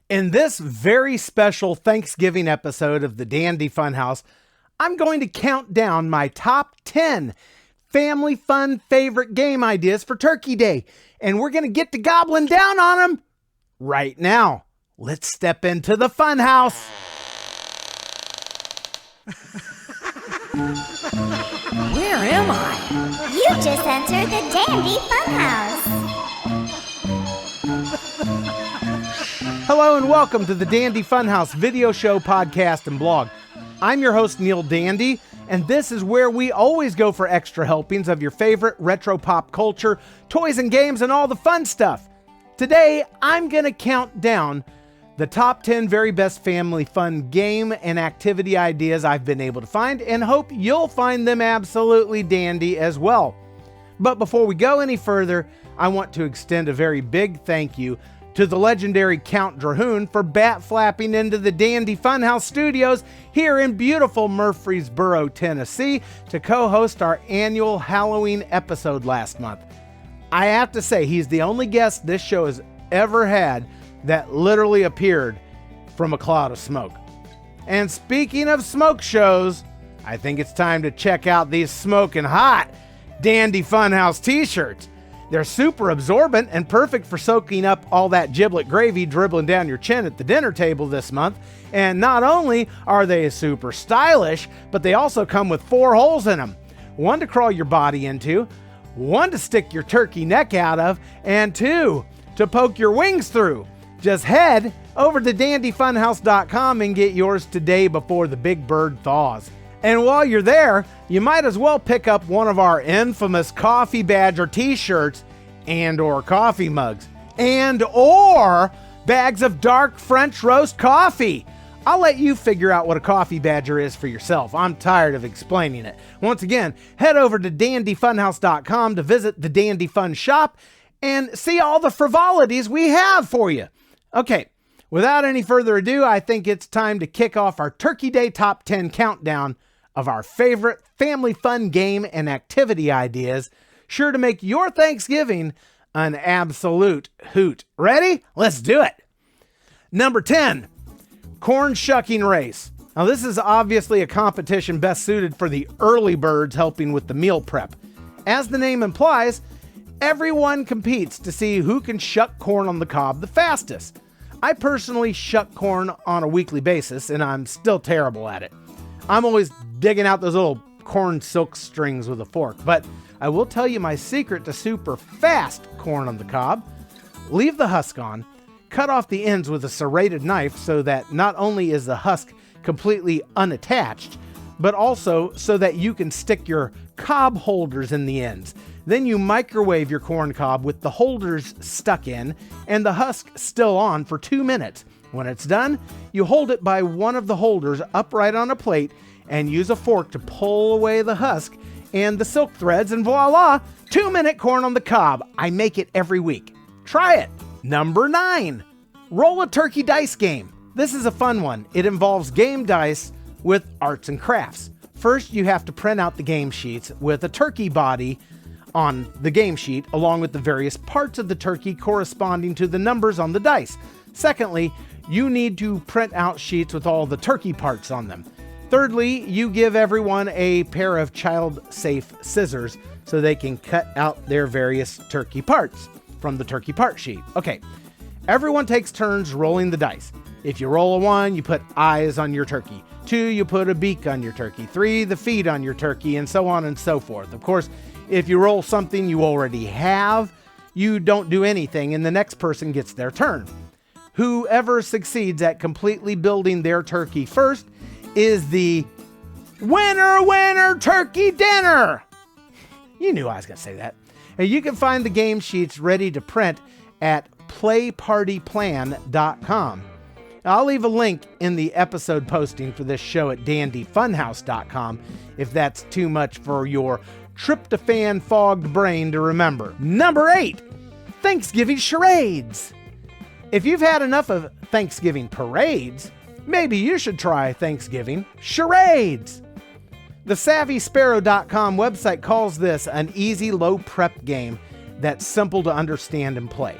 In this very special Thanksgiving episode of the Dandy Funhouse, I'm going to count down my top 10 family fun favorite game ideas for Turkey Day, and we're going to get to gobbling down on them right now. Let's step into the Funhouse. Where am I? You just entered the Dandy Funhouse. Hello and welcome to the Dandy Funhouse video show, podcast, and blog. I'm your host, Neil Dandy, and this is where we always go for extra helpings of your favorite retro pop culture, toys and games, and all the fun stuff. Today, I'm going to count down the top 10 very best family fun game and activity ideas I've been able to find, and hope you'll find them absolutely dandy as well. But before we go any further, I want to extend a very big thank you to the legendary Count Drahoon for bat flapping into the Dandy Funhouse studios here in beautiful Murfreesboro, Tennessee, to co-host our annual Halloween episode last month. I have to say, he's the only guest this show has ever had that literally appeared from a cloud of smoke. And speaking of smoke shows, I think it's time to check out these smoking hot Dandy Funhouse t-shirts. They're super absorbent and perfect for soaking up all that giblet gravy dribbling down your chin at the dinner table this month. And not only are they super stylish, but they also come with 4 holes in them. One to crawl your body into, one to stick your turkey neck out of, and 2 to poke your wings through. Just head over to dandyfunhouse.com and get yours today before the big bird thaws. And while you're there, you might as well pick up one of our infamous Coffee Badger t-shirts and or coffee mugs and or bags of dark French roast coffee. I'll let you figure out what a Coffee Badger is for yourself. I'm tired of explaining it. Once again, head over to dandyfunhouse.com to visit the Dandy Fun shop and see all the frivolities we have for you. Okay, without any further ado, I think it's time to kick off our Turkey Day Top 10 countdown of our favorite family fun game and activity ideas, sure to make your Thanksgiving an absolute hoot. Ready? Let's do it. Number 10, corn shucking race. Now this is obviously a competition best suited for the early birds helping with the meal prep. As the name implies, everyone competes to see who can shuck corn on the cob the fastest. I personally shuck corn on a weekly basis, and I'm still terrible at it. I'm always digging out those little corn silk strings with a fork, but I will tell you my secret to super fast corn on the cob. Leave the husk on, cut off the ends with a serrated knife so that not only is the husk completely unattached, but also so that you can stick your cob holders in the ends. Then you microwave your corn cob with the holders stuck in and the husk still on for 2 minutes. When it's done, you hold it by one of the holders upright on a plate and use a fork to pull away the husk and the silk threads, and voila, 2-minute corn on the cob. I make it every week. Try it. Number 9, roll a turkey dice game. This is a fun one. It involves game dice with arts and crafts. First, you have to print out the game sheets with a turkey body on the game sheet, along with the various parts of the turkey corresponding to the numbers on the dice. Secondly, you need to print out sheets with all the turkey parts on them. Thirdly, you give everyone a pair of child-safe scissors so they can cut out their various turkey parts from the turkey part sheet. Okay, everyone takes turns rolling the dice. If you roll a 1, you put eyes on your turkey. 2, you put a beak on your turkey. 3, the feet on your turkey, and so on and so forth. Of course, if you roll something you already have, you don't do anything, and the next person gets their turn. Whoever succeeds at completely building their turkey first is the winner turkey dinner. You knew I was going to say that. And you can find the game sheets ready to print at playpartyplan.com. I'll leave a link in the episode posting for this show at dandyfunhouse.com if that's too much for your tryptophan fogged brain to remember. Number 8, Thanksgiving charades. If you've had enough of Thanksgiving parades, maybe you should try Thanksgiving charades. The SavvySparrow.com website calls this an easy, low prep game that's simple to understand and play.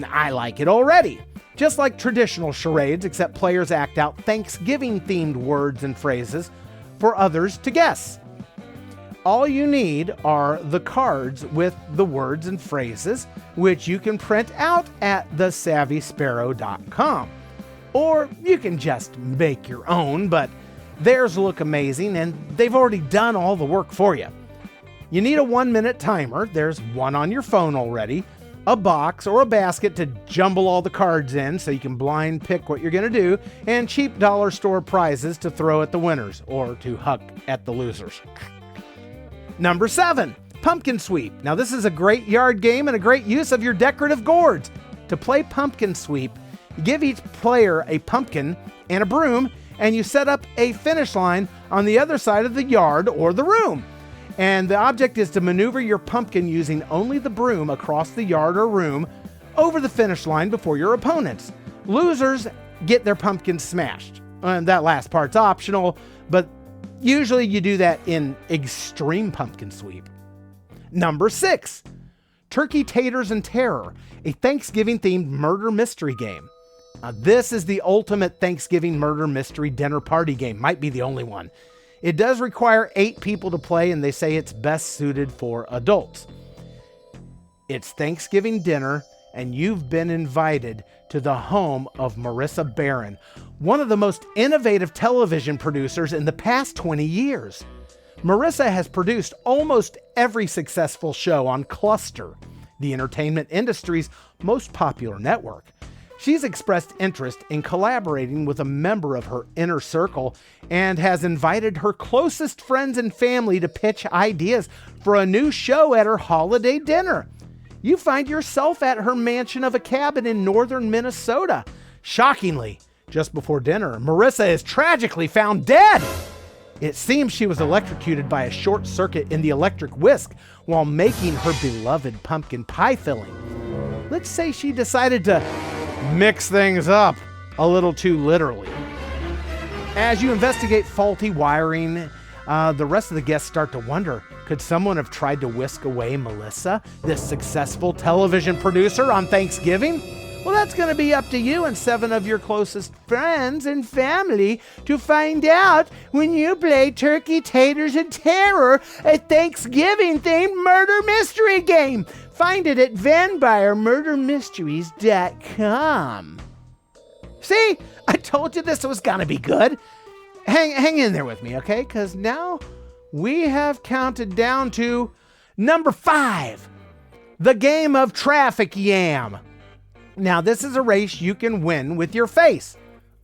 I like it already. Just like traditional charades, except players act out Thanksgiving-themed words and phrases for others to guess. All you need are the cards with the words and phrases, which you can print out at thesavvysparrow.com. Or you can just make your own, but theirs look amazing and they've already done all the work for you. You need a 1-minute timer. There's one on your phone already. A box or a basket to jumble all the cards in so you can blind pick what you're going to do, and cheap dollar store prizes to throw at the winners or to huck at the losers. Number 7, Pumpkin Sweep. Now this is a great yard game and a great use of your decorative gourds. To play Pumpkin Sweep, you give each player a pumpkin and a broom, and you set up a finish line on the other side of the yard or the room. And the object is to maneuver your pumpkin using only the broom across the yard or room over the finish line before your opponents. Losers get their pumpkins smashed. And that last part's optional, but usually you do that in Extreme Pumpkin Sweep. Number 6, Turkey Taters and Terror, a Thanksgiving-themed murder mystery game. Now, this is the ultimate Thanksgiving murder mystery dinner party game. Might be the only one. It does require 8 people to play, and they say it's best suited for adults. It's Thanksgiving dinner, and you've been invited to the home of Marissa Barron, one of the most innovative television producers in the past 20 years. Marissa has produced almost every successful show on Cluster, the entertainment industry's most popular network. She's expressed interest in collaborating with a member of her inner circle and has invited her closest friends and family to pitch ideas for a new show at her holiday dinner. You find yourself at her mansion of a cabin in northern Minnesota. Shockingly, just before dinner, Marissa is tragically found dead. It seems she was electrocuted by a short circuit in the electric whisk while making her beloved pumpkin pie filling. Let's say she decided to mix things up a little too literally. As you investigate faulty wiring, the rest of the guests start to wonder, could someone have tried to whisk away Melissa, this successful television producer, on Thanksgiving? Well, that's going to be up to you and 7 of your closest friends and family to find out when you play Turkey Taters and Terror, a Thanksgiving-themed murder mystery game. Find it at VanBuyerMurderMysteries.com. See, I told you this was going to be good. Hang in there with me, okay? Because now we have counted down to number 5, the game of Traffic Yam. Now, this is a race you can win with your face,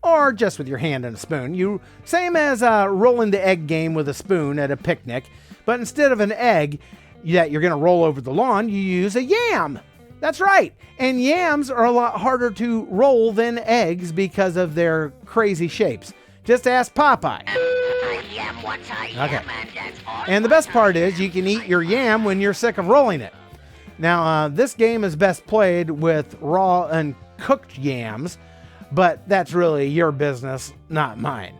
or just with your hand and a spoon. Same as rolling the egg game with a spoon at a picnic, but instead of an egg that you're going to roll over the lawn, you use a yam. That's right. And yams are a lot harder to roll than eggs because of their crazy shapes. Just ask Popeye. Okay. And the best part is you can eat your yam when you're sick of rolling it. Now, this game is best played with raw and cooked yams, but that's really your business, not mine.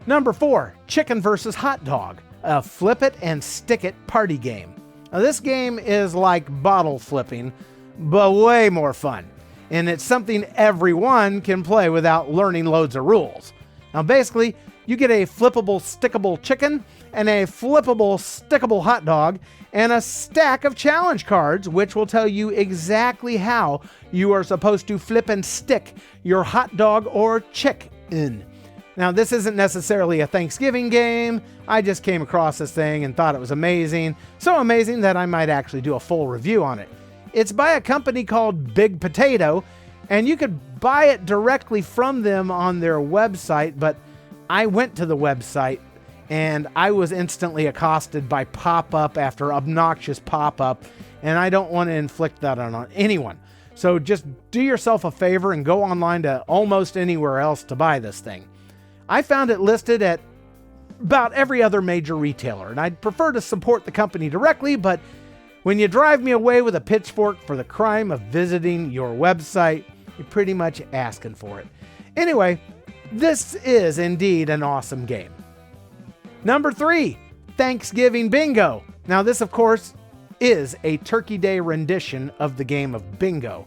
Number 4, Chicken versus Hot Dog, a flip it and stick it party game. Now, this game is like bottle flipping, but way more fun. And it's something everyone can play without learning loads of rules. Now, basically, you get a flippable, stickable chicken and a flippable, stickable hot dog and a stack of challenge cards, which will tell you exactly how you are supposed to flip and stick your hot dog or chicken. Now, this isn't necessarily a Thanksgiving game. I just came across this thing and thought it was amazing. So amazing that I might actually do a full review on it. It's by a company called Big Potato, and you could buy it directly from them on their website, but I went to the website and I was instantly accosted by pop-up after obnoxious pop-up, and I don't want to inflict that on anyone. So just do yourself a favor and go online to almost anywhere else to buy this thing. I found it listed at about every other major retailer, and I'd prefer to support the company directly, but when you drive me away with a pitchfork for the crime of visiting your website, you're pretty much asking for it. Anyway, this is indeed an awesome game. Number 3, Thanksgiving Bingo. Now this, of course, is a Turkey Day rendition of the game of bingo.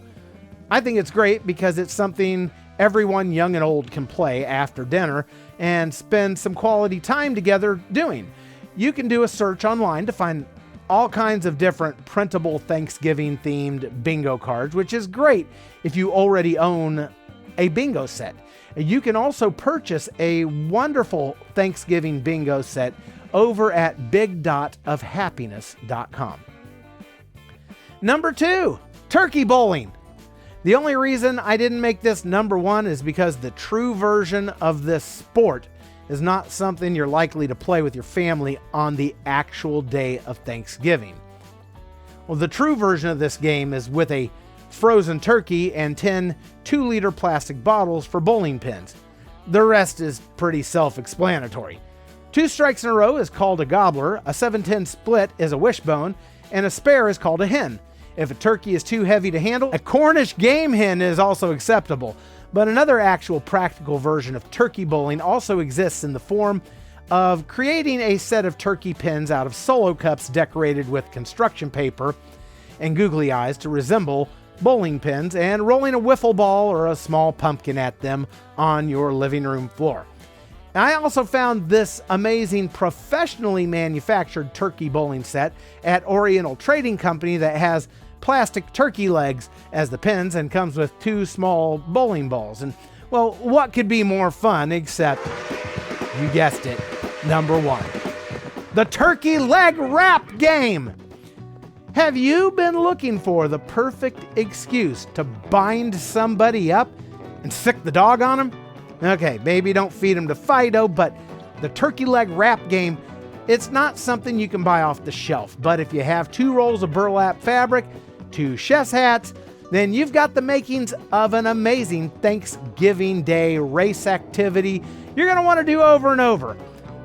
I think it's great because it's something everyone, young and old, can play after dinner and spend some quality time together doing. You can do a search online to find all kinds of different printable Thanksgiving-themed bingo cards, which is great if you already own a bingo set. You can also purchase a wonderful Thanksgiving bingo set over at bigdotofhappiness.com. Number 2, turkey bowling. The only reason I didn't make this number 1 is because the true version of this sport is not something you're likely to play with your family on the actual day of Thanksgiving. Well, the true version of this game is with a frozen turkey and 10 2-liter plastic bottles for bowling pins. The rest is pretty self-explanatory. 2 strikes in a row is called a gobbler, a 7-10 split is a wishbone, and a spare is called a hen. If a turkey is too heavy to handle, a Cornish game hen is also acceptable. But another actual practical version of turkey bowling also exists in the form of creating a set of turkey pins out of Solo cups decorated with construction paper and googly eyes to resemble bowling pins, and rolling a wiffle ball or a small pumpkin at them on your living room floor. I also found this amazing professionally manufactured turkey bowling set at Oriental Trading Company that has plastic turkey legs as the pins and comes with 2 small bowling balls. And, well, what could be more fun except, you guessed it, number 1, the turkey leg wrap game. Have you been looking for the perfect excuse to bind somebody up and sick the dog on them? Okay, maybe don't feed them to Fido, but the turkey leg wrap game, it's not something you can buy off the shelf. But if you have 2 rolls of burlap fabric, 2 chef's hats, then you've got the makings of an amazing Thanksgiving Day race activity you're going to want to do over and over.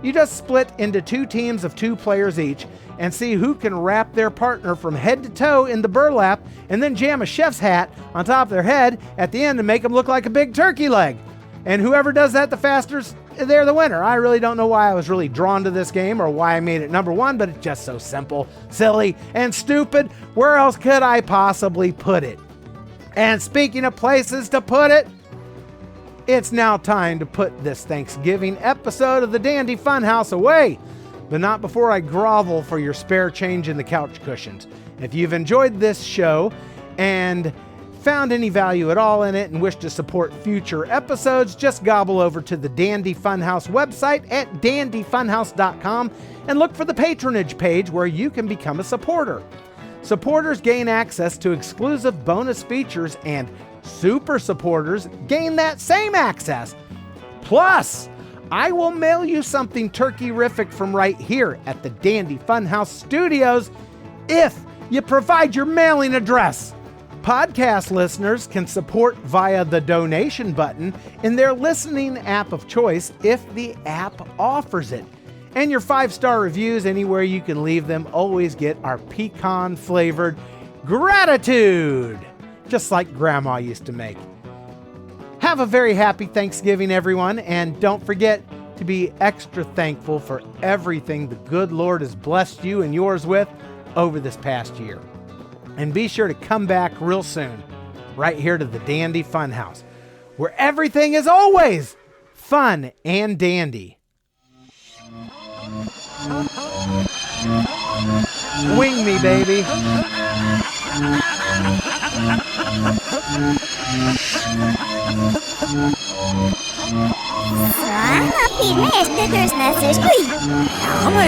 You just split into 2 teams of 2 players each and see who can wrap their partner from head to toe in the burlap and then jam a chef's hat on top of their head at the end to make them look like a big turkey leg. And whoever does that the fastest, they're the winner. I really don't know why I was really drawn to this game or why I made it number 1, but it's just so simple, silly, and stupid. Where else could I possibly put it? And speaking of places to put it, it's now time to put this Thanksgiving episode of the Dandy Funhouse away, but not before I grovel for your spare change in the couch cushions. If you've enjoyed this show and found any value at all in it and wish to support future episodes, just gobble over to the Dandy Funhouse website at dandyfunhouse.com and look for the patronage page where you can become a supporter. Supporters gain access to exclusive bonus features, and super supporters gain that same access. Plus, I will mail you something turkey-rific from right here at the Dandy Funhouse Studios if you provide your mailing address. Podcast listeners can support via the donation button in their listening app of choice if the app offers it. And your 5-star reviews anywhere you can leave them always get our pecan-flavored gratitude, just like Grandma used to make. Have a very happy Thanksgiving, everyone, and don't forget to be extra thankful for everything the good Lord has blessed you and yours with over this past year. And be sure to come back real soon, right here to the Dandy Funhouse, where everything is always fun and dandy. Wing me, baby. Selamat meester dus naar zes. Oei. Ja, maar